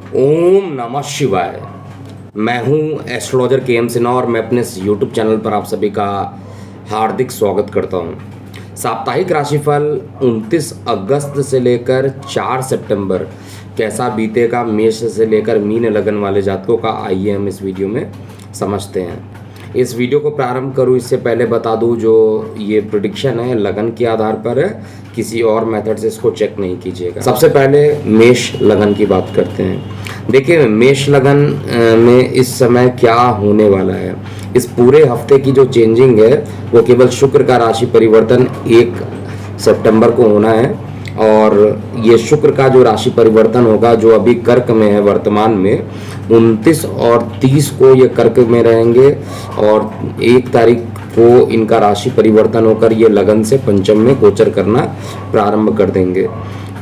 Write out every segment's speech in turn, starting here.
ओम नमः शिवाय। मैं हूं एस्ट्रोलॉजर के सिन्हा और मैं अपने इस यूट्यूब चैनल पर आप सभी का हार्दिक स्वागत करता हूं। साप्ताहिक राशिफल 29 अगस्त से लेकर 4 सितंबर कैसा बीतेगा मेष से लेकर मीन लगन वाले जातकों का, आइए हम इस वीडियो में समझते हैं। इस वीडियो को प्रारंभ करूं इससे पहले बता दूं, जो ये प्रेडिक्शन है लगन के आधार पर है, किसी और मेथड से इसको चेक नहीं कीजिएगा। सबसे पहले मेष लगन की बात करते हैं। देखिए मेष लगन में इस समय क्या होने वाला है। इस पूरे हफ्ते की जो चेंजिंग है वो केवल शुक्र का राशि परिवर्तन 1 सितंबर को होना है, और ये शुक्र का जो राशि परिवर्तन होगा जो अभी कर्क में है वर्तमान में, 29 और 30 को ये कर्क में रहेंगे और 1 तारीख को इनका राशि परिवर्तन होकर ये लगन से पंचम में गोचर करना प्रारंभ कर देंगे।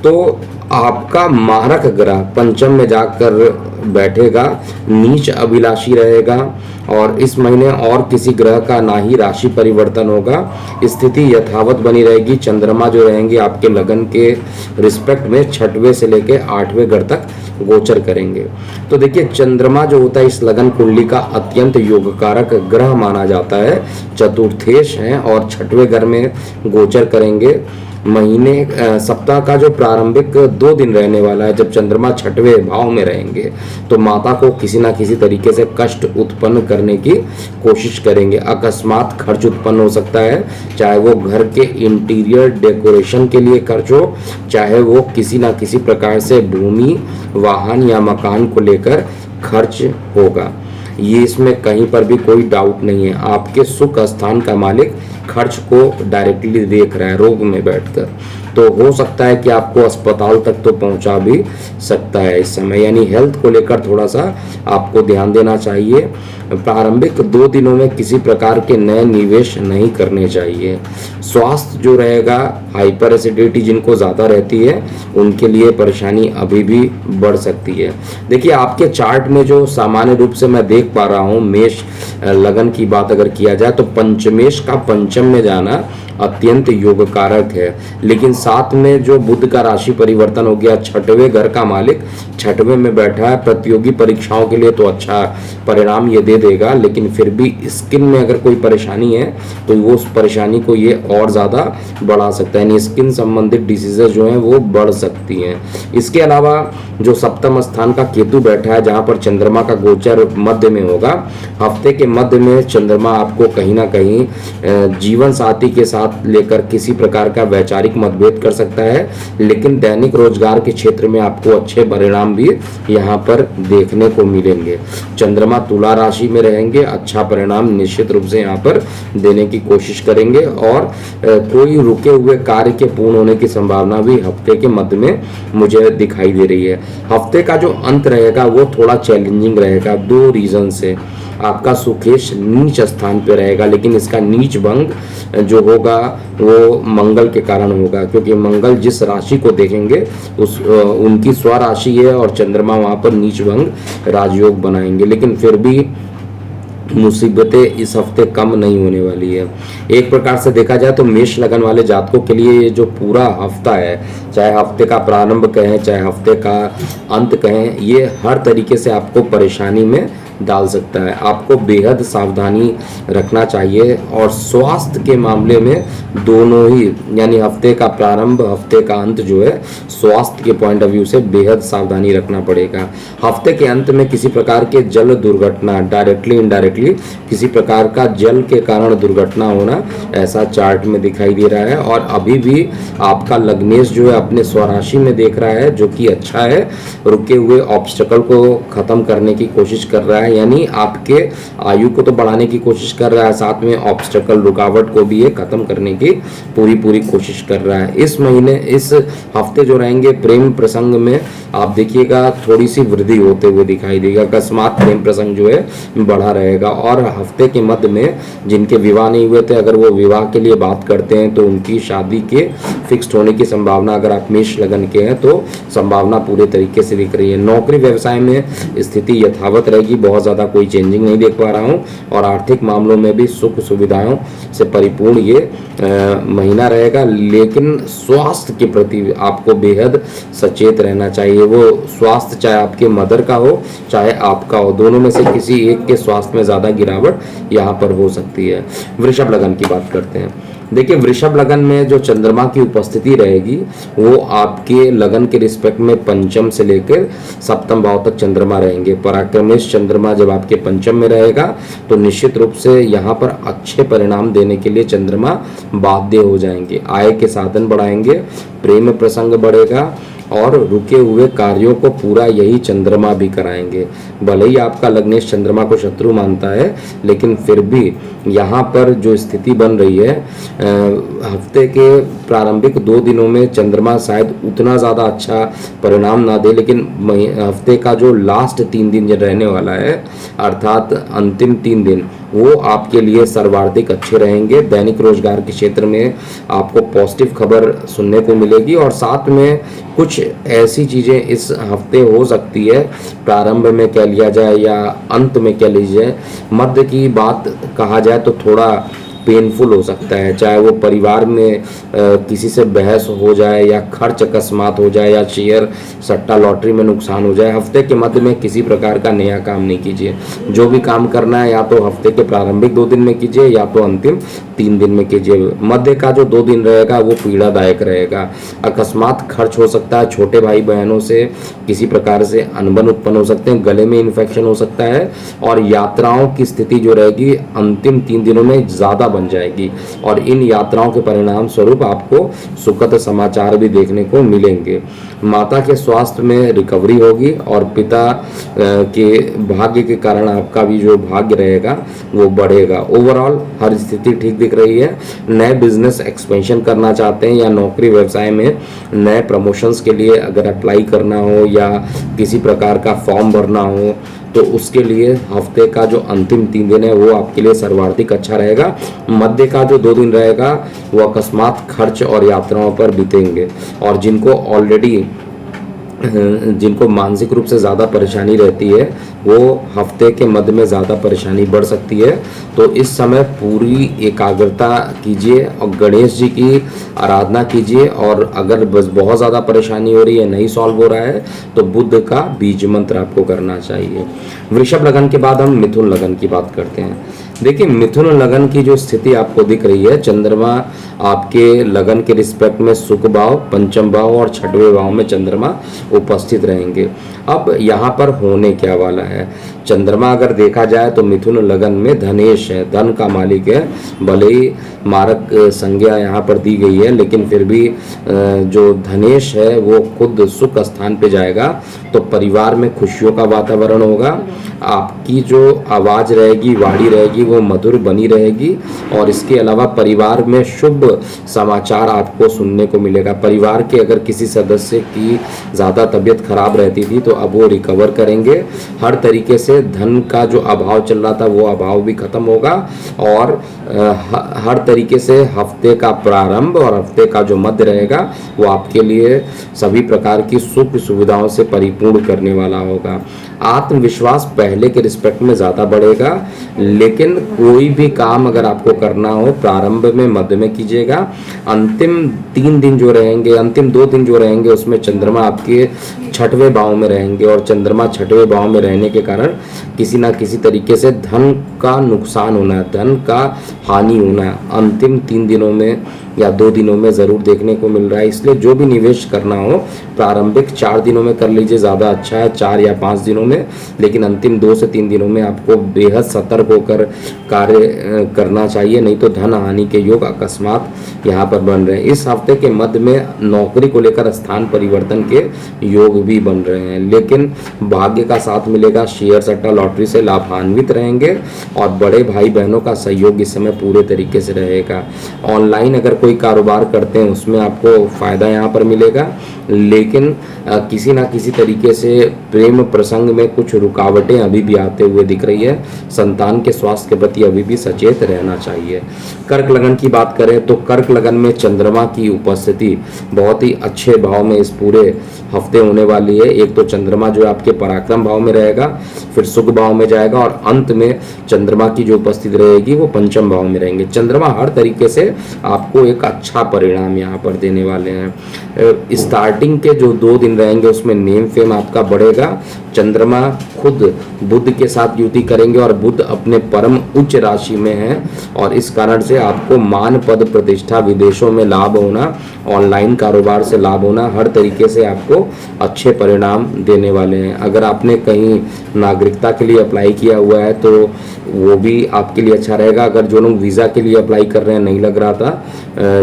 तो आपका मारक ग्रह पंचम में जाकर बैठेगा, नीच अभिलाषी रहेगा, और इस महीने और किसी ग्रह का ना ही राशि परिवर्तन होगा, स्थिति यथावत बनी रहेगी। चंद्रमा जो रहेंगे आपके लगन के रिस्पेक्ट में 6वें से लेके 8वें घर तक गोचर करेंगे। तो देखिए चंद्रमा जो होता है इस लगन कुंडली का अत्यंत योगकारक ग्रह माना जाता है, चतुर्थेश है और 6वें घर में गोचर करेंगे। महीने सप्ताह का जो प्रारंभिक 2 दिन रहने वाला है, जब चंद्रमा 6वें भाव में रहेंगे तो माता को किसी ना किसी तरीके से कष्ट उत्पन्न करने की कोशिश करेंगे। अकस्मात खर्च उत्पन्न हो सकता है, चाहे वो घर के इंटीरियर डेकोरेशन के लिए खर्च हो, चाहे वो किसी ना किसी प्रकार से भूमि, वाहन या मकान को लेकर खर्च होगा। ये इसमें कहीं पर भी कोई डाउट नहीं है। आपके सुख स्थान का मालिक खर्च को डायरेक्टली देख रहा है रोग में बैठकर, तो हो सकता है कि आपको अस्पताल तक तो पहुंचा भी सकता है इस समय। यानी हेल्थ को लेकर थोड़ा सा आपको ध्यान देना चाहिए। प्रारंभिक 2 दिनों में किसी प्रकार के नए निवेश नहीं करने चाहिए। स्वास्थ्य जो रहेगा, हाइपर एसिडिटी जिनको ज़्यादा रहती है उनके लिए परेशानी अभी भी बढ़ सकती है। देखिए आपके चार्ट में जो सामान्य रूप से मैं देख पा रहा हूँ, मेष लगन की बात अगर किया जाए तो पंचमेश का पंचम में जाना अत्यंत योगकारक है, लेकिन साथ में जो बुध का राशि परिवर्तन हो गया, 6वें घर का मालिक 6वें में बैठा है। प्रतियोगी परीक्षाओं के लिए तो अच्छा परिणाम ये दे देगा, लेकिन फिर भी स्किन में अगर कोई परेशानी है तो वो उस परेशानी को ये और ज़्यादा बढ़ा सकता है, यानी स्किन संबंधित डिसीजेज जो हैं वो बढ़ सकती हैं। इसके अलावा जो सप्तम स्थान का केतु बैठा है, जहाँ पर चंद्रमा का गोचर मध्य में होगा, हफ्ते के मध्य में चंद्रमा आपको कहीं ना कहीं जीवन साथी के साथ लेकर किसी प्रकार का वैचारिक मतभेद कर सकता है, लेकिन दैनिक रोजगार के क्षेत्र में आपको अच्छे परिणाम भी यहाँ पर देखने को मिलेंगे। चंद्रमा तुला राशि में रहेंगे, अच्छा परिणाम निश्चित रूप से यहाँ पर देने की कोशिश करेंगे, और कोई रुके हुए कार्य के पूर्ण होने की संभावना भी हफ्ते के मध्य में मुझे दिखाई दे रही है। हफ्ते का जो अंत रहेगा वो थोड़ा चैलेंजिंग रहेगा 2 रीजन से। आपका सुखेश नीच स्थान पे रहेगा, लेकिन इसका नीच भंग जो होगा वो मंगल के कारण होगा, क्योंकि मंगल जिस राशि को देखेंगे उनकी स्वराशि है और चंद्रमा वहां पर नीच भंग राजयोग बनाएंगे। लेकिन फिर भी मुसीबतें इस हफ्ते कम नहीं होने वाली है। एक प्रकार से देखा जाए तो मेष लगन वाले जातकों के लिए ये जो पूरा हफ्ता है, चाहे हफ्ते का प्रारंभ कहें चाहे हफ्ते का अंत कहें, ये हर तरीके से आपको परेशानी में डाल सकता है। आपको बेहद सावधानी रखना चाहिए, और स्वास्थ्य के मामले में दोनों ही, यानी हफ्ते का प्रारंभ हफ्ते का अंत जो है, स्वास्थ्य के पॉइंट ऑफ व्यू से बेहद सावधानी रखना पड़ेगा। हफ्ते के अंत में किसी प्रकार के जल दुर्घटना, डायरेक्टली इनडायरेक्टली किसी प्रकार का जल के कारण दुर्घटना होना ऐसा चार्ट में दिखाई दे रहा है। और अभी भी आपका लग्नेश जो है अपने स्वराशि में देख रहा है, जो कि अच्छा है, रुके हुए ऑब्स्टेकल को खत्म करने की कोशिश कर रहा है, यानी आपके आयु को तो बढ़ाने की कोशिश कर रहा है, साथ में ऑब्स्टेकल रुकावट को भी ये खत्म करने की पूरी कोशिश कर रहा है। इस महीने इस हफ्ते जो रहेंगे प्रेम प्रसंग में आप देखिएगा थोड़ी सी वृद्धि होते हुए दिखाई देगा। अकस्मात प्रेम प्रसंग जो है बढ़ा रहेगा, और हफ्ते के मध्य में जिनके विवाह नहीं हुए थे, अगर वो विवाह के लिए बात करते हैं तो उनकी शादी के फिक्स्ड होने की संभावना, अगर आप मेष लगन के हैं तो संभावना पूरे तरीके से दिख रही है। नौकरी व्यवसाय में स्थिति यथावत रहेगी, बहुत बहुत ज़्यादा कोई चेंजिंग नहीं देख पा रहा हूँ, और आर्थिक मामलों में भी सुख सुविधाओं से परिपूर्ण ये महीना रहेगा। लेकिन स्वास्थ्य के प्रति आपको बेहद सचेत रहना चाहिए। वो स्वास्थ्य चाहे आपके मदर का हो चाहे आपका हो, दोनों में से किसी एक के स्वास्थ्य में ज़्यादा गिरावट यहाँ पर हो सकती है। वृषभ लगन की बात करते हैं। देखिए, वृषभ लगन में जो चंद्रमा की उपस्थिति रहेगी वो आपके लगन के रिस्पेक्ट में पंचम से लेकर सप्तम भाव तक चंद्रमा रहेंगे। पराक्रमेश चंद्रमा जब आपके पंचम में रहेगा तो निश्चित रूप से यहाँ पर अच्छे परिणाम देने के लिए चंद्रमा बाध्य हो जाएंगे। आय के साधन बढ़ाएंगे, प्रेम प्रसंग बढ़ेगा, और रुके हुए कार्यों को पूरा यही चंद्रमा भी कराएंगे। भले ही आपका लग्नेश चंद्रमा को शत्रु मानता है, लेकिन फिर भी यहाँ पर जो स्थिति बन रही है, हफ्ते के प्रारंभिक 2 दिनों में चंद्रमा शायद उतना ज़्यादा अच्छा परिणाम ना दे, लेकिन हफ्ते का जो लास्ट 3 दिन जो रहने वाला है, अर्थात अंतिम 3 दिन, वो आपके लिए सर्वाधिक अच्छे रहेंगे। दैनिक रोजगार के क्षेत्र में आपको पॉजिटिव खबर सुनने को मिलेगी, और साथ में कुछ ऐसी चीज़ें इस हफ्ते हो सकती है, प्रारंभ में कह लिया जाए या अंत में कह लीजिए, मध्य की बात कहा जाए तो थोड़ा पेनफुल हो सकता है। चाहे वो परिवार में किसी से बहस हो जाए, या खर्च अकस्मात हो जाए, या शेयर सट्टा लॉटरी में नुकसान हो जाए। हफ्ते के मध्य में किसी प्रकार का नया काम नहीं कीजिए। जो भी काम करना है या तो हफ्ते के प्रारंभिक 2 दिन में कीजिए, या तो अंतिम 3 दिन में कीजिए। मध्य का जो 2 दिन रहेगा वो पीड़ादायक रहेगा। अकस्मात खर्च हो सकता है, छोटे भाई बहनों से किसी प्रकार से अनबन उत्पन्न हो सकते हैं, गले में इन्फेक्शन हो सकता है, और यात्राओं की स्थिति जो रहेगी अंतिम 3 दिनों में ज़्यादा बन जाएगी, और इन यात्राओं के परिणाम स्वरूप आपको सुखद समाचार भी देखने को मिलेंगे। माता के स्वास्थ्य में रिकवरी होगी, और पिता के भाग्य के कारण आपका भी जो भाग्य रहेगा वो बढ़ेगा। ओवरऑल हर स्थिति ठीक दिख रही है। नए बिजनेस एक्सपेंशन करना चाहते हैं, या नौकरी व्यवसाय में नए प्रमोशंस के लिए अगर अप्लाई करना हो, या किसी प्रकार का फॉर्म भरना हो, तो उसके लिए हफ्ते का जो अंतिम 3 दिन है वो आपके लिए सर्वाधिक अच्छा रहेगा। मध्य का जो 2 दिन रहेगा वो अकस्मात खर्च और यात्राओं पर बीतेंगे, और जिनको मानसिक रूप से ज़्यादा परेशानी रहती है वो हफ्ते के मध्य में ज़्यादा परेशानी बढ़ सकती है। तो इस समय पूरी एकाग्रता कीजिए और गणेश जी की आराधना कीजिए, और अगर बस बहुत ज़्यादा परेशानी हो रही है, नहीं सॉल्व हो रहा है, तो बुद्ध का बीज मंत्र आपको करना चाहिए। वृषभ लगन के बाद हम मिथुन लगन की बात करते हैं। देखिए, मिथुन लगन की जो स्थिति आपको दिख रही है, चंद्रमा आपके लगन के रिस्पेक्ट में सुख भाव, पंचम भाव और 6वें भाव में चंद्रमा उपस्थित रहेंगे। अब यहाँ पर होने क्या वाला है, चंद्रमा अगर देखा जाए तो मिथुन लगन में धनेश है, धन का मालिक है। भले ही मारक संज्ञा यहाँ पर दी गई है, लेकिन फिर भी जो धनेश है वो खुद सुख स्थान पे जाएगा, तो परिवार में खुशियों का वातावरण होगा। आपकी जो आवाज़ रहेगी, वाणी रहेगी, वो मधुर बनी रहेगी, और इसके अलावा परिवार में शुभ समाचार आपको सुनने को मिलेगा। परिवार के अगर किसी सदस्य की ज़्यादा तबीयत खराब रहती थी तो अब वो रिकवर करेंगे। हर तरीके से धन का जो अभाव चल रहा था वो अभाव भी खत्म होगा, और हर तरीके से हफ्ते का प्रारंभ और हफ्ते का जो मध्य रहेगा वो आपके लिए सभी प्रकार की सुख सुविधाओं से परिपूर्ण करने वाला होगा। आत्मविश्वास पहले के रिस्पेक्ट में ज़्यादा बढ़ेगा, लेकिन कोई भी काम अगर आपको करना हो प्रारंभ में मध्य में कीजिएगा। अंतिम 3 दिन जो रहेंगे, अंतिम 2 दिन जो रहेंगे, उसमें चंद्रमा आपके 6वें भाव में रहेंगे, और चंद्रमा 6वें भाव में रहने के कारण किसी ना किसी तरीके से धन का नुकसान होना है, धन का हानि होना है, अंतिम 3 दिनों में या 2 दिनों में ज़रूर देखने को मिल रहा है। इसलिए जो भी निवेश करना हो प्रारंभिक 4 दिनों में कर लीजिए, ज़्यादा अच्छा है, 4 या 5 दिनों में, लेकिन अंतिम 2 से 3 दिनों में आपको बेहद सतर्क होकर कार्य करना चाहिए, नहीं तो धन हानि के योग अकस्मात यहाँ पर बन रहे हैं। इस हफ्ते के मध्य में नौकरी को लेकर स्थान परिवर्तन के योग भी बन रहे हैं, लेकिन भाग्य का साथ मिलेगा। शेयर सट्टा लॉटरी से लाभान्वित रहेंगे, और बड़े भाई बहनों का सहयोग इस समय पूरे तरीके से रहेगा। ऑनलाइन अगर कोई कारोबार करते हैं उसमें आपको फ़ायदा यहाँ पर मिलेगा, लेकिन लेकिन किसी ना किसी तरीके से प्रेम प्रसंग में कुछ रुकावटें अभी भी आते हुए दिख रही है। संतान के स्वास्थ्य के प्रति अभी भी सचेत रहना चाहिए। कर्क लगन की बात करें तो कर्क लगन में चंद्रमा की उपस्थिति बहुत ही अच्छे भाव में इस पूरे हफ्ते होने वाली है। एक तो चंद्रमा जो है आपके पराक्रम भाव में रहेगा, फिर सुख भाव में जाएगा और अंत में चंद्रमा की जो उपस्थिति रहेगी वो पंचम भाव में रहेंगे। चंद्रमा हर तरीके से आपको एक अच्छा परिणाम यहाँ पर देने वाले हैं। स्टार्टिंग के जो 2 दिन रहेंगे उसमें नेम फेम आपका बढ़ेगा। चंद्रमा खुद बुध के साथ युति करेंगे और बुध अपने परम उच्च राशि में है और इस कारण से आपको मान पद प्रतिष्ठा, विदेशों में लाभ होना, ऑनलाइन कारोबार से लाभ होना, हर तरीके से आपको अच्छे परिणाम देने वाले हैं। अगर आपने कहीं नागरिकता के लिए अप्लाई किया हुआ है तो वो भी आपके लिए अच्छा रहेगा। अगर जो लोग वीज़ा के लिए अप्लाई कर रहे हैं, नहीं लग रहा था,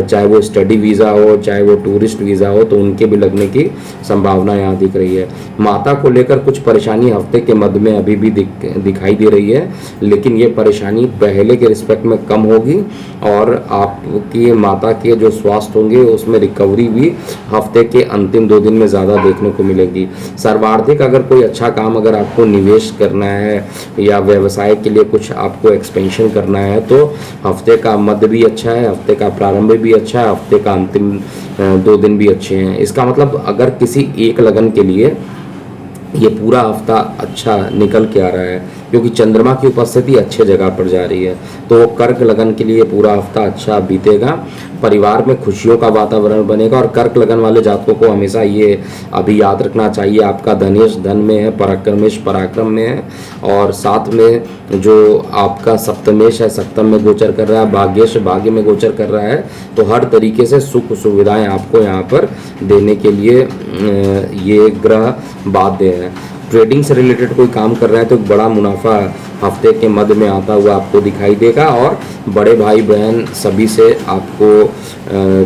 चाहे वो स्टडी वीज़ा हो चाहे वो टूरिस्ट वीज़ा हो, तो उनके भी लगने की संभावना यहाँ दिख रही है। माता को लेकर कुछ परेशानी हफ्ते के मध्य में अभी भी दिखाई दे रही है, लेकिन ये परेशानी पहले के रिस्पेक्ट में कम होगी और आपकी माता के जो स्वास्थ्य होंगे उसमें रिकवरी भी हफ्ते के अंतिम 2 दिन में ज़्यादा देखने को मिलेगी। सर्वार्थिक अगर कोई अच्छा काम अगर आपको निवेश करना है या व्यवसाय के लिए कुछ आपको एक्सपेंशन करना है तो हफ्ते का मध्य भी अच्छा है, हफ्ते का प्रारंभ भी अच्छा है, हफ्ते का अंतिम 2 दिन भी अच्छे हैं। इसका मतलब अगर किसी एक लगन के लिए ये पूरा हफ्ता अच्छा निकल के आ रहा है क्योंकि चंद्रमा की उपस्थिति अच्छे जगह पर जा रही है, तो कर्क लगन के लिए पूरा हफ्ता अच्छा बीतेगा। परिवार में खुशियों का वातावरण बनेगा और कर्क लगन वाले जातकों को हमेशा ये अभी याद रखना चाहिए, आपका धनेश धन में है, पराक्रमेश पराक्रम में है और साथ में जो आपका सप्तमेश है सप्तम में गोचर कर रहा है, भाग्येश भाग्य में गोचर कर रहा है, तो हर तरीके से सुख सुविधाएं आपको यहाँ पर देने के लिए ये ग्रह बाध्य है। ट्रेडिंग से रिलेटेड कोई काम कर रहे हैं तो बड़ा मुनाफा हफ्ते के मध्य में आता हुआ आपको दिखाई देगा और बड़े भाई बहन सभी से आपको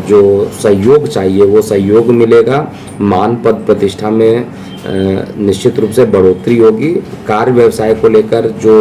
जो सहयोग चाहिए वो सहयोग मिलेगा। मान पद प्रतिष्ठा में निश्चित रूप से बढ़ोतरी होगी। कार्य व्यवसाय को लेकर जो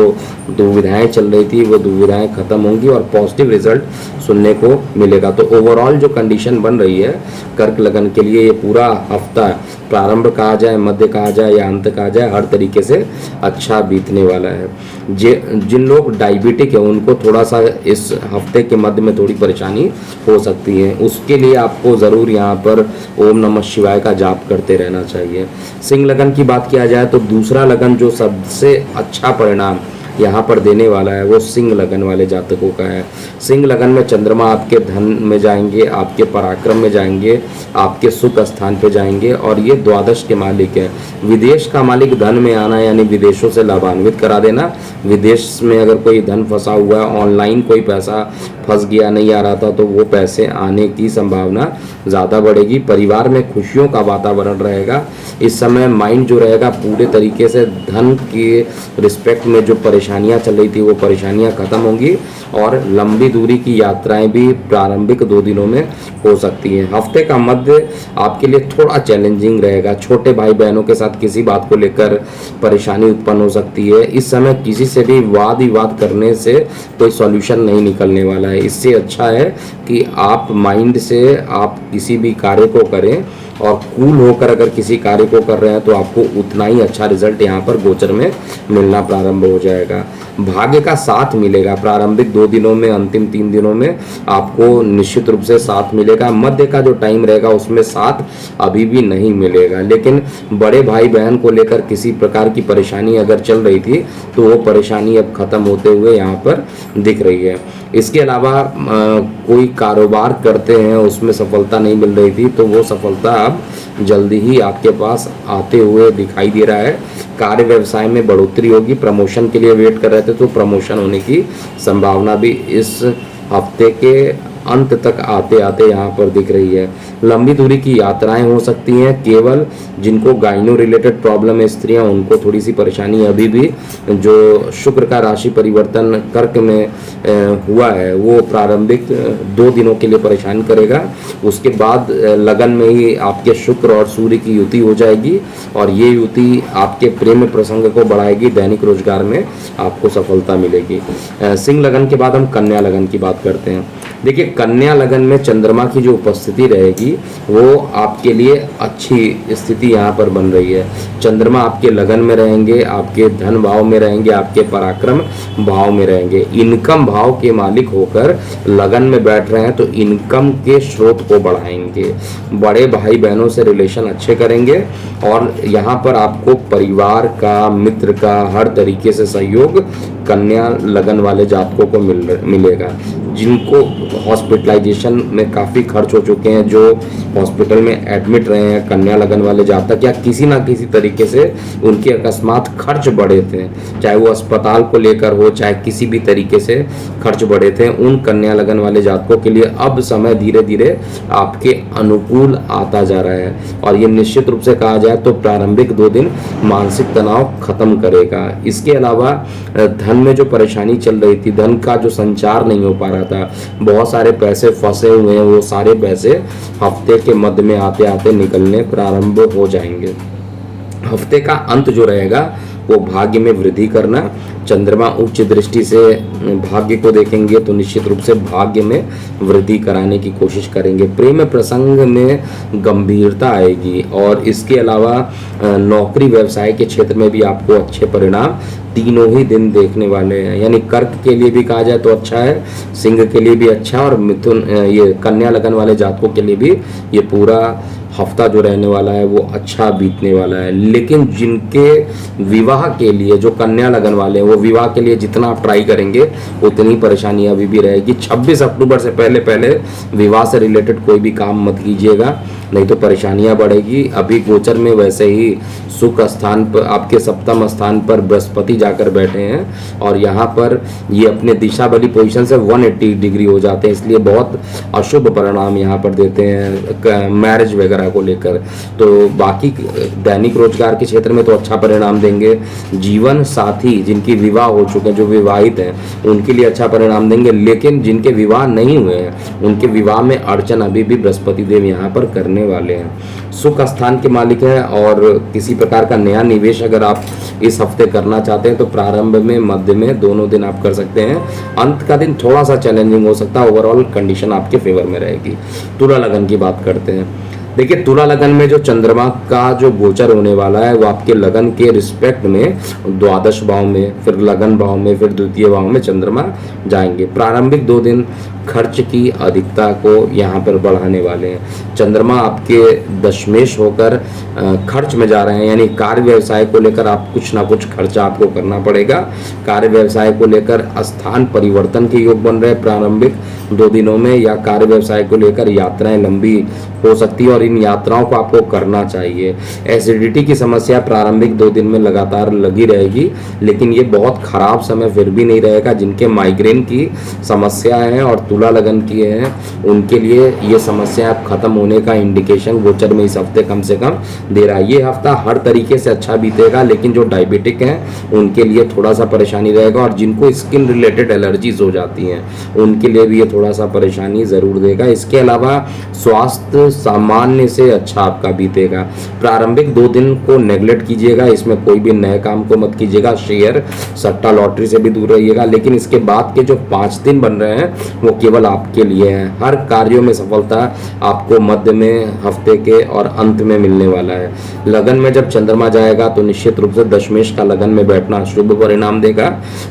दुविधाएं चल रही थी वो दुविधाएं खत्म होंगी और पॉजिटिव रिजल्ट सुनने को मिलेगा। तो ओवरऑल जो कंडीशन बन रही है कर्क लगन के लिए, ये पूरा हफ्ता प्रारंभ कहा जाए, मध्य कहा जाए या अंत कहा जाए, हर तरीके से अच्छा बीतने वाला है। जिन लोग डायबिटिक है उनको थोड़ा सा इस हफ्ते के मध्य में थोड़ी परेशानी हो सकती है, उसके लिए आपको ज़रूर यहाँ पर ओम नमः शिवाय का जाप करते रहना चाहिए। सिंह लगन की बात किया जाए तो दूसरा लगन जो सबसे अच्छा परिणाम यहाँ पर देने वाला है वो सिंह लगन वाले जातकों का है। सिंह लगन में चंद्रमा आपके धन में जाएंगे, आपके पराक्रम में जाएंगे, आपके सुख स्थान पे जाएंगे और ये द्वादश के मालिक है। विदेश का मालिक धन में आना यानी विदेशों से लाभान्वित करा देना। विदेश में अगर कोई धन फंसा हुआ है, ऑनलाइन कोई पैसा फंस गया नहीं आ रहा था, तो वो पैसे आने की संभावना ज़्यादा बढ़ेगी। परिवार में खुशियों का वातावरण रहेगा। इस समय माइंड जो रहेगा पूरे तरीके से धन के रिस्पेक्ट में जो परेशानियां चल रही थी वो परेशानियां खत्म होंगी और लंबी दूरी की यात्राएं भी प्रारंभिक 2 दिनों में हो सकती हैं। हफ्ते का मध्य आपके लिए थोड़ा चैलेंजिंग रहेगा। छोटे भाई बहनों के साथ किसी बात को लेकर परेशानी उत्पन्न हो सकती है। इस समय किसी से भी वाद विवाद करने से कोई सॉल्यूशन नहीं निकलने वाला है। इससे अच्छा है कि आप माइंड से आप किसी भी कार्य को करें और कूल होकर अगर किसी कार्य को कर रहे हैं तो आपको उतना ही अच्छा रिजल्ट यहाँ पर गोचर में मिलना प्रारंभ हो जाएगा। भाग्य का साथ मिलेगा प्रारंभिक 2 दिनों में, अंतिम 3 दिनों में आपको निश्चित रूप से साथ मिलेगा। मध्य का जो टाइम रहेगा उसमें साथ अभी भी नहीं मिलेगा, लेकिन बड़े भाई बहन को लेकर किसी प्रकार की परेशानी अगर चल रही थी तो वो परेशानी अब खत्म होते हुए यहाँ पर दिख रही है। इसके अलावा कोई कारोबार करते हैं उसमें सफलता नहीं मिल रही थी तो वो सफलता अब जल्दी ही आपके पास आते हुए दिखाई दे रहा है। कार्य व्यवसाय में बढ़ोतरी होगी। प्रमोशन के लिए वेट कर रहे थे तो प्रमोशन होने की संभावना भी इस हफ्ते के अंत तक आते आते यहाँ पर दिख रही है। लंबी दूरी की यात्राएं हो सकती हैं। केवल जिनको गाइनो रिलेटेड प्रॉब्लम है स्त्रियां, उनको थोड़ी सी परेशानी अभी भी, जो शुक्र का राशि परिवर्तन कर्क में हुआ है वो प्रारंभिक 2 दिनों के लिए परेशान करेगा। उसके बाद लगन में ही आपके शुक्र और सूर्य की युति हो जाएगी और ये युति आपके प्रेम प्रसंग को बढ़ाएगी। दैनिक रोजगार में आपको सफलता मिलेगी। सिंह लगन के बाद हम कन्या लगन की बात करते हैं। देखिए, कन्या लगन में चंद्रमा की जो उपस्थिति रहेगी वो आपके लिए अच्छी स्थिति यहाँ पर बन रही है। चंद्रमा आपके लगन में रहेंगे, आपके धन भाव में रहेंगे, आपके पराक्रम भाव में रहेंगे। इनकम भाव के मालिक होकर लगन में बैठ रहे हैं तो इनकम के स्रोत को बढ़ाएंगे, बड़े भाई बहनों से रिलेशन अच्छे करेंगे और यहाँ पर आपको परिवार का, मित्र का हर तरीके से सहयोग कन्या लगन वाले जातकों को मिलेगा। जिनको हॉस्पिटलाइजेशन में काफ़ी खर्च हो चुके हैं, जो हॉस्पिटल में एडमिट रहे हैं कन्या लगन वाले जातक, या किसी ना किसी तरीके से उनके अकस्मात खर्च बढ़े थे, चाहे वो अस्पताल को लेकर हो, चाहे किसी भी तरीके से खर्च बढ़े थे, उन कन्या लगन वाले जातकों के लिए अब समय धीरे धीरे आपके अनुकूल आता जा रहा है। और ये निश्चित रूप से कहा जाए तो प्रारंभिक 2 दिन मानसिक तनाव खत्म करेगा। इसके अलावा धन में जो परेशानी चल रही थी, धन का जो संचार नहीं हो पा रहा था, बहुत सारे पैसे फंसे हुए हैं, वो सारे पैसे हफ्ते के मध्य में आते आते निकलने प्रारंभ हो जाएंगे। हफ्ते का अंत जो रहेगा वो भाग्य में वृद्धि करना। चंद्रमा उच्च दृष्टि से भाग्य को देखेंगे तो निश्चित रूप से भाग्य में वृद्धि कराने की कोशिश करेंगे। प्रेम प्रसंग में गंभीरता आएगी और इसके अलावा नौकरी व्यवसाय के क्षेत्र में भी आपको अच्छे परिणाम तीनों ही दिन देखने वाले हैं। यानी कर्क के लिए भी कहा जाए तो अच्छा है, सिंह के लिए भी अच्छा है और मिथुन ये कन्या लगन वाले जातकों के लिए भी ये पूरा हफ्ता जो रहने वाला है वो अच्छा बीतने वाला है। लेकिन जिनके विवाह के लिए, जो कन्या लगन वाले हैं, वो विवाह के लिए जितना आप ट्राई करेंगे उतनी परेशानी अभी भी रहेगी। 26 अक्टूबर से पहले पहले विवाह से रिलेटेड कोई भी काम मत कीजिएगा, नहीं तो परेशानियां बढ़ेगी। अभी गोचर में वैसे ही सुख स्थान पर, आपके सप्तम स्थान पर बृहस्पति जाकर बैठे हैं और यहाँ पर ये अपने दिशा बली पोजीशन से 180 डिग्री हो जाते हैं, इसलिए बहुत अशुभ परिणाम यहाँ पर देते हैं मैरिज वगैरह को लेकर। तो बाकी दैनिक रोजगार के क्षेत्र में तो अच्छा परिणाम देंगे। जीवन साथी जिनकी विवाह हो चुके हैं, जो विवाहित हैं, उनके लिए अच्छा परिणाम देंगे। लेकिन जिनके विवाह नहीं हुए हैं उनके विवाह में अड़चन अभी भी बृहस्पति देव यहाँ पर करने वाले हैं। सुख स्थान के मालिक हैं और किसी प्रकार का नया निवेश अगर आप इस हफ्ते करना चाहते हैं तो प्रारंभ में, मध्य में, दोनों दिन आप कर सकते हैं। अंत का दिन थोड़ा सा चैलेंजिंग हो सकता है, ओवरऑल कंडीशन आपके फेवर में रहेगी। तुला लगन की बात करते हैं। देखिए, तुला लगन में जो चंद्रमा का जो गोचर होने वाला है वो आपके लगन के रिस्पेक्ट में द्वादश भाव में, फिर लगन भाव में, फिर द्वितीय भाव में चंद्रमा जाएंगे। प्रारंभिक 2 दिन खर्च की अधिकता को यहाँ पर बढ़ाने वाले हैं। चंद्रमा आपके दशमेश होकर खर्च में जा रहे हैं, यानी कार्य व्यवसाय को लेकर आप कुछ ना कुछ खर्चा आपको करना पड़ेगा। कार्य व्यवसाय को लेकर स्थान परिवर्तन के योग बन रहे हैं प्रारंभिक 2 दिनों में, या कार्य व्यवसाय को लेकर यात्राएं लंबी हो सकती है और इन यात्राओं को आपको करना चाहिए। एसिडिटी की समस्या प्रारंभिक 2 दिन में लगातार लगी रहेगी, लेकिन ये बहुत खराब समय फिर भी नहीं रहेगा। जिनके माइग्रेन की समस्या है और तुला लगन की है उनके लिए ये समस्या खत्म होने का इंडिकेशन गोचर में इस हफ्ते कम से कम दे रहा है। ये हफ्ता हर तरीके से अच्छा बीतेगा, लेकिन जो डायबिटिक हैं उनके लिए थोड़ा सा परेशानी रहेगा और जिनको स्किन रिलेटेड एलर्जीज हो जाती हैं उनके लिए भी ये थोड़ा सा परेशानी ज़रूर देगा। इसके अलावा स्वास्थ्य सामान्य से अच्छा आपका बीतेगा। प्रारंभिक 2 दिन को नेगलेक्ट कीजिएगा, इसमें कोई भी नए काम को मत कीजिएगा, शेयर सट्टा लॉटरी से भी दूर रहिएगा। लेकिन इसके बाद के जो 5 दिन बन रहे हैं वो केवल आपके लिए हैं। हर कार्यों में सफलता आपको मध्य में, हफ्ते के और अंत में मिलने वाला है। लगन में जब चंद्रमा जाएगा तो निश्चित रूप से दशमेश का लगन में बैठना शुभ परिणाम देगा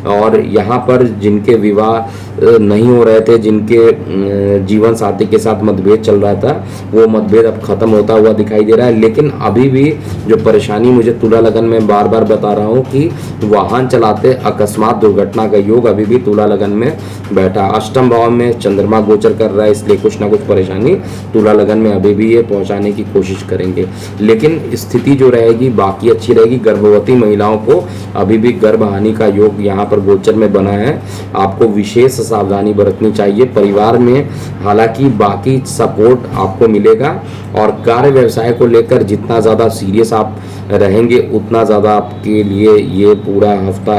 और यहाँ पर जिनके विवाह नहीं हो रहे थे, जिनके जीवन साथी के साथ मतभेद चल रहा था, वो मतभेद अब खत्म होता हुआ दिखाई दे रहा है। लेकिन अभी भी जो परेशानी मुझे तुला लगन में बार बार बता रहा हूँ कि वाहन चलाते अकस्मात दुर्घटना का योग अभी भी तुला लगन में बैठा। अष्टम भाव में चंद्रमा गोचर कर रहा है, इसलिए कुछ ना कुछ परेशानी तुला लगन में अभी भी ये पहुंचाने की कोशिश करेंगे। लेकिन स्थिति जो रहेगी बाकी अच्छी रहेगी। गर्भवती महिलाओं को अभी भी गर्भहानि का योग यहाँ पर गोचर में बना है, आपको विशेष सावधानी बरतनी चाहिए। परिवार में हालांकि बाकी सपोर्ट आपको मिलेगा और कार्य व्यवसाय को लेकर जितना ज़्यादा सीरियस आप रहेंगे उतना ज़्यादा आपके लिए ये पूरा हफ्ता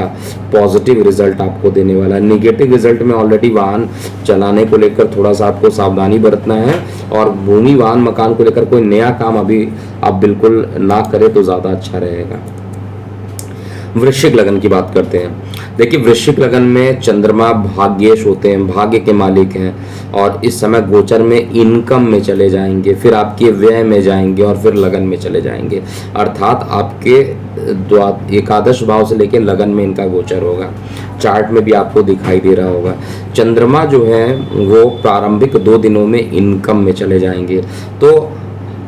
पॉजिटिव रिजल्ट आपको देने वाला है। निगेटिव रिजल्ट में ऑलरेडी वाहन चलाने को लेकर थोड़ा सा आपको सावधानी बरतना है और भूमि वाहन मकान को लेकर कोई नया काम अभी आप बिल्कुल ना करें तो ज़्यादा अच्छा रहेगा। वृश्चिक लगन की बात करते हैं। देखिए, वृश्चिक लगन में चंद्रमा भाग्येश होते हैं, भाग्य के मालिक हैं। और इस समय गोचर में इनकम में चले जाएंगे, फिर आपके व्यय में जाएंगे और फिर लगन में चले जाएंगे। अर्थात आपके एकादश भाव से लेकर लगन में इनका गोचर होगा। चार्ट में भी आपको दिखाई दे रहा होगा। चंद्रमा जो है वो प्रारंभिक 2 दिनों में इनकम में चले जाएंगे। तो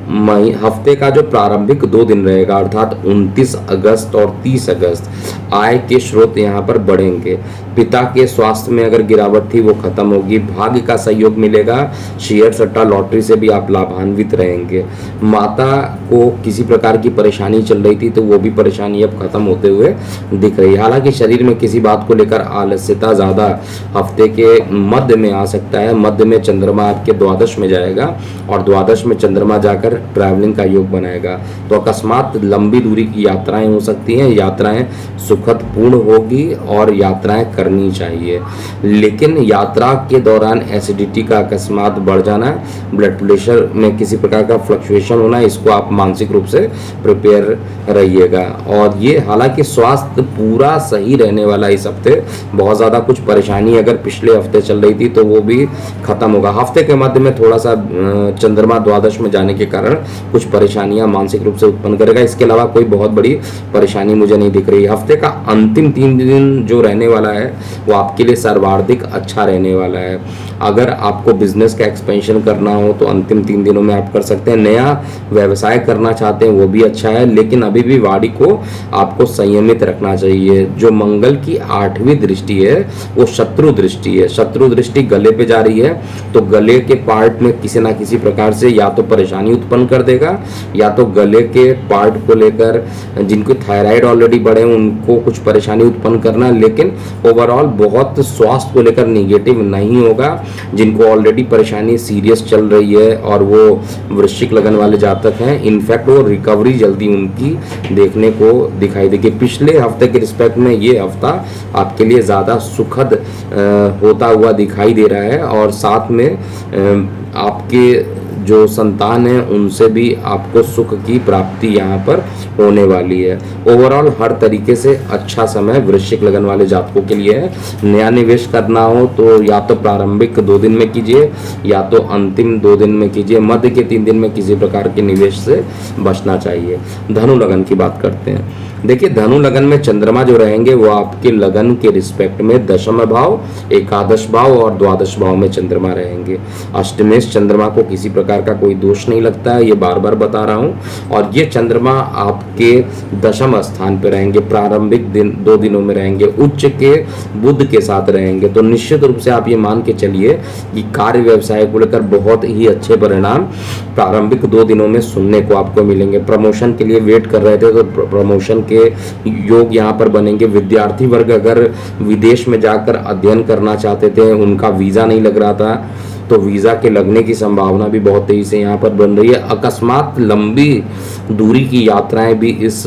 हफ्ते का जो प्रारंभिक 2 दिन रहेगा अर्थात 29 अगस्त और 30 अगस्त आय के स्रोत यहाँ पर बढ़ेंगे। पिता के स्वास्थ्य में अगर गिरावट थी वो खत्म होगी। भाग्य का सहयोग मिलेगा। शेयर सट्टा लॉटरी से भी आप लाभान्वित रहेंगे। माता को किसी प्रकार की परेशानी चल रही थी तो वो भी परेशानी अब खत्म होते हुए दिख रही है। हालांकि शरीर में किसी बात को लेकर आलस्यता ज़्यादा हफ्ते के मध्य में आ सकता है। मध्य में चंद्रमा आपके द्वादश में जाएगा और द्वादश में चंद्रमा जाकर ट्रैवलिंग का योग बनाएगा। तो अकस्मात लंबी दूरी की यात्राएं हो सकती हैं। यात्राएं सुखद पूर्ण होगी और यात्राएं करनी चाहिए, लेकिन यात्रा के दौरान एसिडिटी का अकस्मात बढ़ जाना, ब्लड प्रेशर में किसी प्रकार का फ्लक्चुएशन होना, इसको आप मानसिक रूप से प्रिपेयर रहिएगा। और ये हालांकि स्वास्थ्य पूरा सही रहने वाला इस हफ्ते। बहुत ज़्यादा कुछ परेशानी अगर पिछले हफ्ते चल रही थी तो वो भी खत्म होगा। हफ्ते के मध्य में थोड़ा सा चंद्रमा द्वादश में जाने के कारण कुछ परेशानियां मानसिक रूप से उत्पन्न करेगा। इसके अलावा कोई बहुत बड़ी परेशानी मुझे नहीं दिख रही। हफ्ते का अंतिम 3 दिन जो रहने वाला है वो आपके लिए सर्वाधिक अच्छा रहने वाला है। अगर आपको बिजनेस का एक्सपेंशन करना हो तो अंतिम 3 दिनों में आप कर सकते हैं। नया व्यवसाय करना चाहते हैं वो भी अच्छा है, लेकिन अभी भी वाणी को आपको संयमित रखना चाहिए। जो मंगल की 8वीं दृष्टि है वो शत्रु दृष्टि है। शत्रु दृष्टि गले पे जा रही है तो गले के पार्ट में किसी ना किसी प्रकार से या तो परेशानी उत्पन्न कर देगा या तो गले के पार्ट को लेकर जिनको थायराइड ऑलरेडी बढ़े उनको कुछ परेशानी उत्पन्न करना, लेकिन ओवरऑल बहुत स्वास्थ्य को लेकर निगेटिव नहीं होगा। जिनको ऑलरेडी परेशानी सीरियस चल रही है और वो वृश्चिक लगन वाले जातक हैं, इनफैक्ट वो रिकवरी जल्दी उनकी देखने को दिखाई देगी। पिछले हफ्ते के रिस्पेक्ट में ये हफ्ता आपके लिए ज़्यादा सुखद होता हुआ दिखाई दे रहा है और साथ में आपके जो संतान है उनसे भी आपको सुख की प्राप्ति यहाँ पर होने वाली है। ओवरऑल हर तरीके से अच्छा समय वृश्चिक लगन वाले जातकों के लिए है। नया निवेश करना हो तो या तो प्रारंभिक 2 दिन में कीजिए या तो अंतिम 2 दिन में कीजिए। मध्य के 3 दिन में किसी प्रकार के निवेश से बचना चाहिए। धनु लगन की बात करते हैं। देखिए, धनु लगन में चंद्रमा जो रहेंगे वो आपके लगन के रिस्पेक्ट में दशम भाव, एकादश भाव और द्वादश भाव में चंद्रमा रहेंगे। अष्टमेश चंद्रमा को किसी प्रकार का कोई दोष नहीं लगता है, ये बार बार बता रहा हूँ। और ये चंद्रमा आपके दशम स्थान पे रहेंगे। प्रारंभिक 2 दिनों में रहेंगे। उच्च के बुध के साथ रहेंगे। तो निश्चित रूप से आप ये मान के चलिए कि कार्य व्यवसाय को लेकर बहुत ही अच्छे परिणाम प्रारंभिक 2 दिनों में सुनने को आपको मिलेंगे। प्रमोशन के लिए वेट कर रहे थे तो प्रमोशन के योग यहाँ पर बनेंगे। विद्यार्थी वर्ग अगर विदेश में जाकर अध्ययन करना चाहते थे, उनका वीजा नहीं लग रहा था, तो वीजा के लगने की संभावना भी बहुत तेजी से यहाँ पर बन रही है। अकस्मात लंबी दूरी की यात्राएं भी इस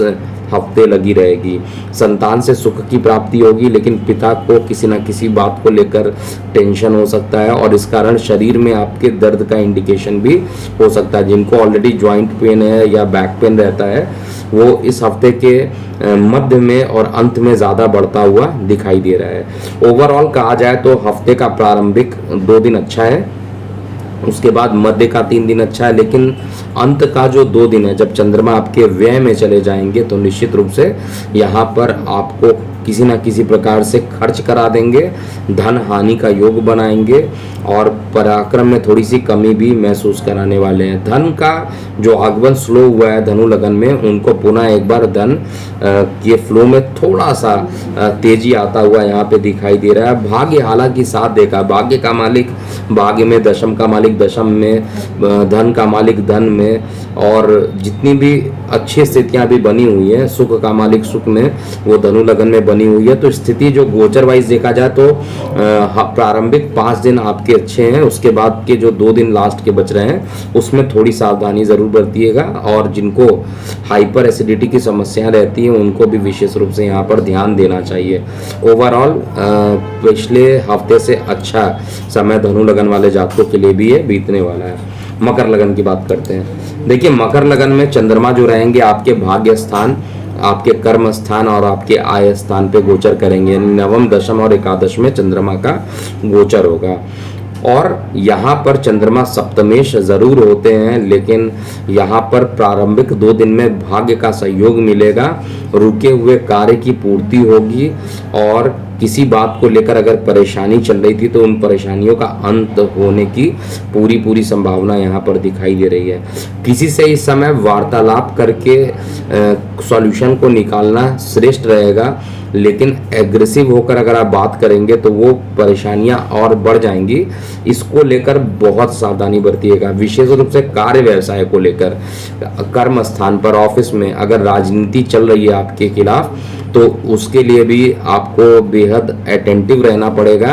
हफ्ते लगी रहेगी। संतान से सुख की प्राप्ति होगी, लेकिन पिता को किसी न किसी बात को लेकर टेंशन हो सकता है और इस कारण शरीर में आपके दर्द का इंडिकेशन भी हो सकता है। जिनको ऑलरेडी जॉइंट पेन है या बैक पेन रहता है वो इस हफ्ते के मध्य में और अंत में ज़्यादा बढ़ता हुआ दिखाई दे रहा है। ओवरऑल कहा जाए तो हफ्ते का प्रारंभिक 2 दिन अच्छा है, उसके बाद मध्य का 3 दिन अच्छा है, लेकिन अंत का जो 2 दिन है जब चंद्रमा आपके व्यय में चले जाएंगे तो निश्चित रूप से यहाँ पर आपको किसी ना किसी प्रकार से खर्च करा देंगे, धन हानि का योग बनाएंगे और पराक्रम में थोड़ी सी कमी भी महसूस कराने वाले हैं। धन का जो आगमन स्लो हुआ है धनु लगन में, उनको पुनः एक बार धन के फ्लो में थोड़ा सा तेजी आता हुआ यहाँ पे दिखाई दे रहा है। भाग्य हालांकि साथ देगा। भाग्य का मालिक भाग्य में, दशम का मालिक दशम में, धन का मालिक धन में, और जितनी भी अच्छी स्थितियां भी बनी हुई है, सुख का मालिक सुख में, वो धनु लगन में बनी हुई है। तो स्थिति जो गोचर वाइज देखा जाए तो प्रारंभिक 5 दिन आपके अच्छे हैं, उसके बाद के जो 2 दिन लास्ट के बच रहे हैं उसमें थोड़ी सावधानी जरूर बरतिएगा। और जिनको हाइपर एसिडिटी की समस्याएं रहती हैं उनको भी विशेष रूप से यहाँ पर ध्यान देना चाहिए। ओवरऑल पिछले हफ्ते से अच्छा समय धनु लगन वाले जातकों के लिए भी ये बीतने वाला है। मकर लगन की बात करते हैं। देखिए, मकर लगन में चंद्रमा जो रहेंगे आपके भाग्य स्थान, आपके कर्म स्थान और आपके आय स्थान पे गोचर करेंगे। यानी नवम, दशम और एकादश में चंद्रमा का गोचर होगा। और यहाँ पर चंद्रमा सप्तमेश जरूर होते हैं, लेकिन यहाँ पर प्रारंभिक 2 दिन में भाग्य का सहयोग मिलेगा, रुके हुए कार्य की पूर्ति होगी और किसी बात को लेकर अगर परेशानी चल रही थी तो उन परेशानियों का अंत होने की पूरी संभावना यहाँ पर दिखाई दे रही है। किसी से इस समय वार्तालाप करके सॉल्यूशन को निकालना श्रेष्ठ रहेगा, लेकिन एग्रेसिव होकर अगर आप बात करेंगे तो वो परेशानियां और बढ़ जाएंगी। इसको लेकर बहुत सावधानी बरतिएगा। विशेष रूप से कार्य व्यवसाय को लेकर, कर्म स्थान पर, ऑफिस में अगर राजनीति चल रही है आपके खिलाफ तो उसके लिए भी आपको बेहद अटेंटिव रहना पड़ेगा।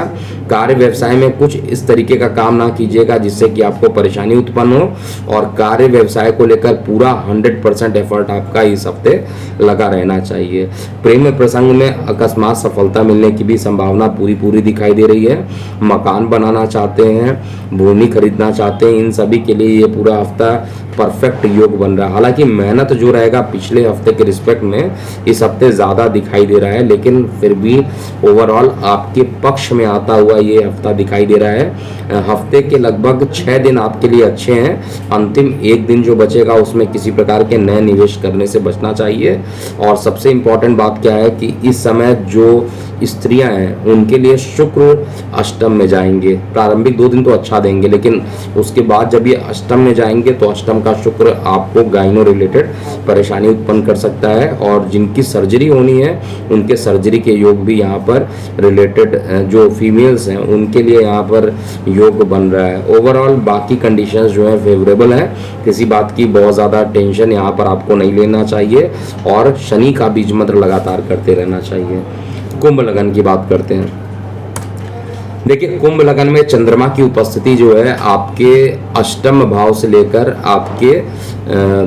कार्य व्यवसाय में कुछ इस तरीके का काम ना कीजिएगा जिससे कि आपको परेशानी उत्पन्न हो, और कार्य व्यवसाय को लेकर पूरा 100% एफर्ट आपका इस हफ्ते लगा रहना चाहिए। प्रेम प्रसंग में अकस्मात सफलता मिलने की भी संभावना पूरी दिखाई दे रही है। मकान बनाना चाहते हैं, भूमि खरीदना चाहते हैं, इन सभी के लिए ये पूरा हफ्ता परफेक्ट योग बन रहा है। हालांकि मेहनत जो रहेगा पिछले हफ्ते के रिस्पेक्ट में इस हफ्ते ज़्यादा दिखाई दे रहा है, लेकिन फिर भी ओवरऑल आपके पक्ष में आता हुआ ये हफ्ता दिखाई दे रहा है। हफ्ते के लगभग 6 दिन आपके लिए अच्छे हैं। अंतिम 1 दिन जो बचेगा उसमें किसी प्रकार के नए निवेश करने से बचना चाहिए। और सबसे इम्पोर्टेंट बात क्या है कि इस समय जो स्त्रियां हैं उनके लिए शुक्र अष्टम में जाएंगे। प्रारंभिक 2 दिन तो अच्छा देंगे, लेकिन उसके बाद जब ये अष्टम में जाएंगे तो अष्टम का शुक्र आपको गाइनो रिलेटेड परेशानी उत्पन्न कर सकता है, और जिनकी सर्जरी होनी है उनके सर्जरी के योग भी यहाँ पर रिलेटेड, जो फीमेल्स हैं उनके लिए यहाँ पर योग बन रहा है। ओवरऑल बाकी कंडीशंस जो है फेवरेबल है। किसी बात की बहुत ज़्यादा टेंशन यहाँ पर आपको नहीं लेना चाहिए, और शनि का बीज मंत्र लगातार करते रहना चाहिए। कुंभ लगन की बात करते हैं। देखिए, कुंभ लगन में चंद्रमा की उपस्थिति जो है आपके अष्टम भाव से लेकर आपके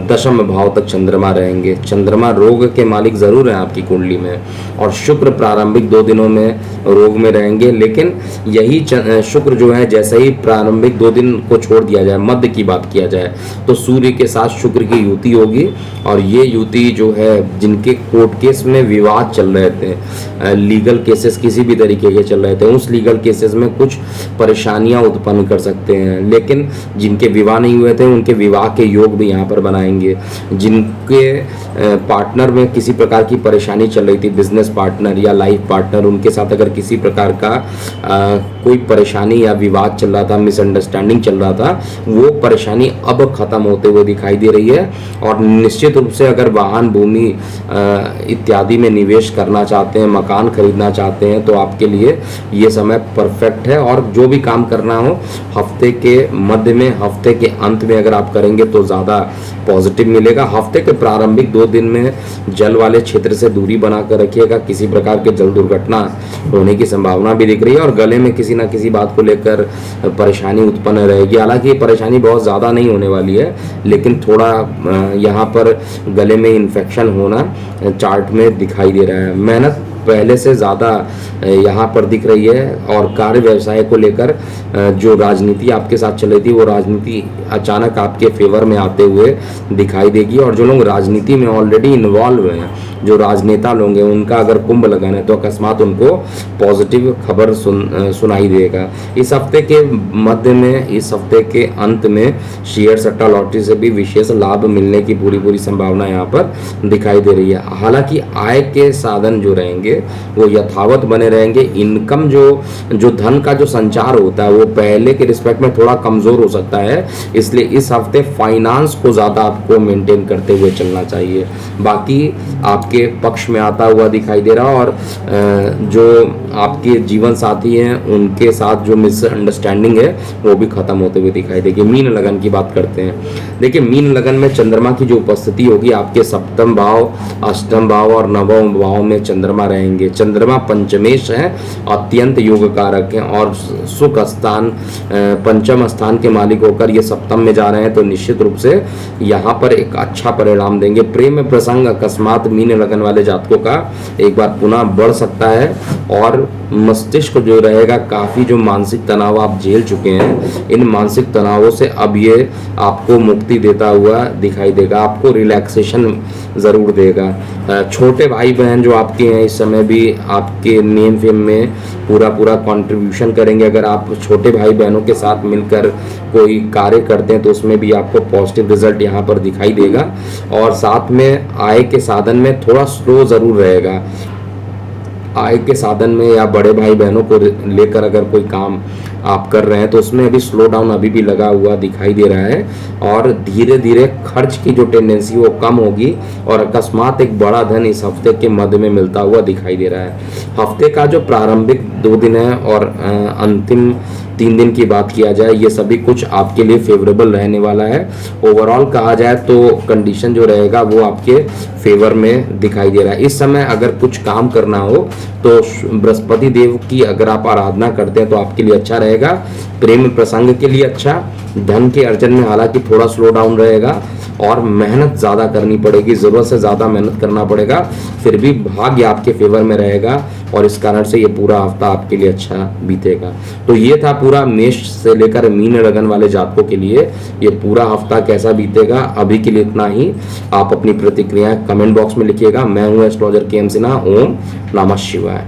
10वें भाव तक चंद्रमा रहेंगे। चंद्रमा रोग के मालिक जरूर हैं आपकी कुंडली में, और शुक्र प्रारंभिक 2 दिनों में रोग में रहेंगे, लेकिन यही शुक्र जो है जैसे ही प्रारंभिक 2 दिन को छोड़ दिया जाए, मध्य की बात किया जाए तो सूर्य के साथ शुक्र की युति होगी, और ये युति जो है जिनके कोर्ट केस में विवाद चल रहे थे, लीगल केसेस किसी भी तरीके के चल रहे थे, उस लीगल केसेस में कुछ परेशानियां उत्पन्न कर सकते हैं। लेकिन जिनके विवाह नहीं हुए थे उनके विवाह के योग भी यहाँ पर बनाएंगे। जिनके पार्टनर में किसी प्रकार की परेशानी चल रही थी, बिजनेस पार्टनर या लाइफ पार्टनर, उनके साथ अगर किसी प्रकार का कोई परेशानी या विवाद चल रहा था, मिसअंडरस्टैंडिंग चल रहा था, वो परेशानी अब खत्म होते हुए दिखाई दे रही है। और निश्चित रूप से अगर वाहन, भूमि इत्यादि में निवेश करना चाहते हैं, मकान खरीदना चाहते हैं, तो आपके लिए ये समय परफेक्ट है। और जो भी काम करना हो हफ्ते के मध्य में, हफ्ते के अंत में अगर आप करेंगे तो ज़्यादा पॉजिटिव मिलेगा। हफ्ते के प्रारंभिक 2 दिन में जल वाले क्षेत्र से दूरी बनाकर रखिएगा। किसी प्रकार के जल दुर्घटना होने की संभावना भी दिख रही है, और गले में किसी ना किसी बात को लेकर परेशानी उत्पन्न रहेगी। हालांकि ये परेशानी बहुत ज़्यादा नहीं होने वाली है, लेकिन थोड़ा यहाँ पर गले में इन्फेक्शन होना चार्ट में दिखाई दे रहा है। मेहनत पहले से ज़्यादा यहाँ पर दिख रही है, और कार्य व्यवसाय को लेकर जो राजनीति आपके साथ चल रही थी वो राजनीति अचानक आपके फेवर में आते हुए दिखाई देगी। और जो लोग राजनीति में ऑलरेडी इन्वॉल्व हैं, जो राजनेता लोग हैं, उनका अगर कुंभ लगन है तो अकस्मात उनको पॉजिटिव खबर सुनाई देगा। इस हफ्ते के मध्य में, इस हफ्ते के अंत में शेयर सट्टा लॉटरी से भी विशेष लाभ मिलने की पूरी संभावना यहाँ पर दिखाई दे रही है। हालांकि आय के साधन जो रहेंगे वो यथावत बने रहेंगे। इनकम जो धन का जो संचार होता है वो पहले के रिस्पेक्ट में थोड़ा कमजोर हो सकता है, इसलिए इस हफ्ते फाइनेंस को ज़्यादा आपको मेंटेन करते हुए चलना चाहिए। बाकी आपके पक्ष में आता हुआ दिखाई दे रहा, और जो आपके जीवन साथी हैं उनके साथ जो मिसअंडरस्टैंडिंग है वो भी खत्म होते हुए दिखाई देगी। मीन लगन की बात करते हैं। देखिए, मीन लगन में चंद्रमा की जो उपस्थिति होगी आपके 7वें भाव, 8वें भाव और 9वें भाव में चंद्रमा रहेंगे। चंद्रमा पंचमेश है, अत्यंत योग कारक है, और सुख स्थान, पंचम स्थान के मालिक होकर ये 7वें में जा रहे हैं, तो निश्चित रूप से यहाँ पर एक अच्छा परिणाम देंगे। प्रेम प्रसंग अकस्मात मीन लगन वाले जातकों का एक बार पुनः बढ़ सकता है, और मस्तिष्क जो रहेगा, काफ़ी जो मानसिक तनाव आप झेल चुके हैं, इन मानसिक तनावों से अब ये आपको मुक्ति देता हुआ दिखाई देगा। आपको रिलैक्सेशन ज़रूर देगा। छोटे भाई बहन जो आपके हैं इस समय भी आपके नेम फेम में पूरा पूरा कंट्रीब्यूशन करेंगे। अगर आप छोटे भाई बहनों के साथ मिलकर कोई कार्य करते हैं तो उसमें भी आपको पॉजिटिव रिजल्ट यहाँ पर दिखाई देगा। और साथ में आय के साधन में थोड़ा स्लो ज़रूर रहेगा। आय के साधन में या बड़े भाई बहनों को लेकर अगर कोई काम आप कर रहे हैं तो उसमें अभी स्लो डाउन अभी भी लगा हुआ दिखाई दे रहा है। और धीरे धीरे खर्च की जो टेंडेंसी वो कम होगी और अकस्मात एक बड़ा धन इस हफ्ते के मध्य में मिलता हुआ दिखाई दे रहा है। हफ्ते का जो प्रारंभिक 2 दिन है और अंतिम 3 दिन की बात किया जाए, ये सभी कुछ आपके लिए फेवरेबल रहने वाला है। ओवरऑल कहा जाए तो कंडीशन जो रहेगा वो आपके फेवर में दिखाई दे रहा है। इस समय अगर कुछ काम करना हो तो बृहस्पति देव की अगर आप आराधना करते हैं तो आपके लिए अच्छा रहेगा। प्रेम प्रसंग के लिए अच्छा। धन के अर्जन में हालांकि थोड़ा स्लो डाउन रहेगा और मेहनत ज़्यादा करनी पड़ेगी, ज़रूरत से ज़्यादा मेहनत करना पड़ेगा। फिर भी भाग्य आपके फेवर में रहेगा और इस कारण से ये पूरा हफ्ता आपके लिए अच्छा बीतेगा। तो ये था पूरा मेष से लेकर मीन लगन वाले जातकों के लिए ये पूरा हफ्ता कैसा बीतेगा। अभी के लिए इतना ही। आप अपनी प्रतिक्रियाएं कमेंट बॉक्स में लिखिएगा। मैं हूँ एस्ट्रोलॉजर के एम सिन्हा। ओम नमः शिवाय।